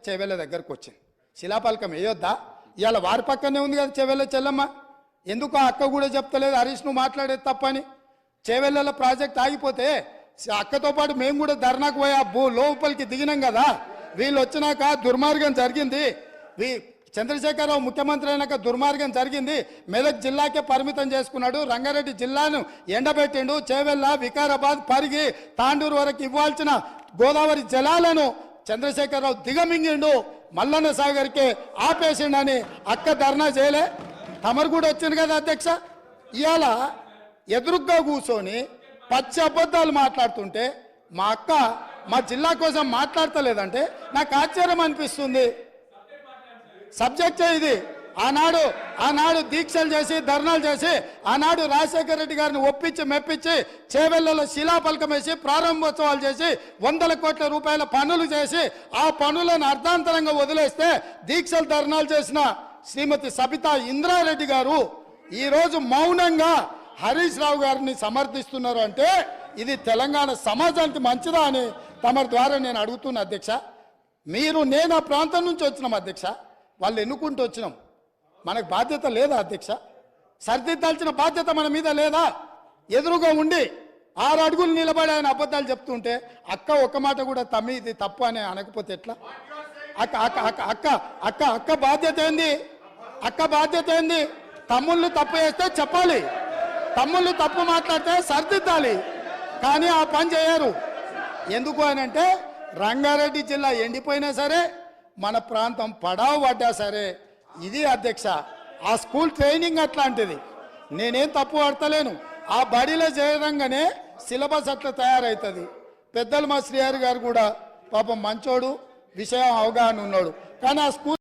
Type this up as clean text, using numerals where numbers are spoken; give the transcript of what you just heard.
చెవెళ్ళ దగ్గరకు వచ్చింది. శిలాపలకం వేయొద్దా? ఇవాళ వారి పక్కనే ఉంది కదా చెవెళ్ళ చెల్లమ్మ. ఎందుకు ఆ అక్క కూడా చెప్తలేదు హరీష్ నువ్వు మాట్లాడేది తప్పని? చెవెళ్ళ ప్రాజెక్ట్ ఆగిపోతే అక్కతో పాటు మేము కూడా ధర్నాకు పోయి ఆ లోపలికి దిగినాం కదా. వీళ్ళు వచ్చినాక దుర్మార్గం జరిగింది. చంద్రశేఖరరావు ముఖ్యమంత్రి అయినాక దుర్మార్గం జరిగింది. మెదక్ జిల్లాకే పరిమితం చేసుకున్నాడు. రంగారెడ్డి జిల్లాను ఎండబెట్టిండు. చేవెళ్ళ, వికారాబాద్, పరిగి, తాండూరు వరకు ఇవ్వాల్సిన గోదావరి జలాలను చంద్రశేఖరరావు దిగమింగిండు. మల్లన్న సాగర్కే ఆపేసిండని అక్క ధర్నా చేయలే. తమరు కూడా వచ్చింది కదా అధ్యక్ష. ఇవాళ ఎదురుగ్గా కూర్చొని పచ్చి అబద్ధాలు మాట్లాడుతుంటే మా అక్క మా జిల్లా కోసం మాట్లాడతలేదంటే నాకు ఆశ్చర్యం అనిపిస్తుంది. సబ్జెక్టే ఇది. ఆనాడు దీక్షలు చేసి ధర్నాలు చేసి ఆనాడు రాజశేఖర రెడ్డి గారిని ఒప్పించి మెప్పించి చేవెళ్లలో శిలాఫలకం వేసి ప్రారంభోత్సవాలు చేసి 100 కోట్ల రూపాయల పనులు చేసి ఆ పనులను అర్ధాంతరంగా వదిలేస్తే దీక్షలు ధర్నాలు చేసిన శ్రీమతి సబితా ఇంద్రారెడ్డి గారు ఈరోజు మౌనంగా హరీష్ రావు గారిని సమర్థిస్తున్నారు అంటే ఇది తెలంగాణ సమాజానికి మంచిదా అని తమ ద్వారా నేను అడుగుతున్నా అధ్యక్ష. నేను ఆ ప్రాంతం నుంచి వచ్చినాం అధ్యక్ష. వాళ్ళు ఎన్నుకుంటూ వచ్చినాం. మనకు బాధ్యత లేదా అధ్యక్ష? సరిదిద్దాల్సిన బాధ్యత మన మీద లేదా? ఎదురుగా ఉండి 6 అడుగులు నిలబడి ఆయన అబద్ధాలు చెప్తుంటే అక్క ఒక్క మాట కూడా తమ్మి ఇది తప్పు అని అనకపోతే ఎట్లా? అక్క అక్క అక్క అక్క అక్క అక్క బాధ్యత ఏంది? అక్క బాధ్యత ఏంది? తమ్ముళ్ళు తప్పు చేస్తే చెప్పాలి, తమ్ముళ్ళు తప్పు మాట్లాడితే సరిదిద్దాలి. కానీ ఆ పని చేయరు. ఎందుకు అని అంటే రంగారెడ్డి జిల్లా ఎండిపోయినా సరే, మన ప్రాంతం పడావు పడ్డా సరే, ఇది అధ్యక్ష ఆ స్కూల్ ట్రైనింగ్ అట్లాంటిది. నేనేం తప్పు పడతలేను. ఆ బడిలో చేరంగానే సిలబస్ అట్లా తయారవుతుంది. పెద్దలు మా శ్రీహరి గారు కూడా పాపం మంచోడు, విషయం అవగాహన ఉన్నాడు. కానీ ఆ స్కూల్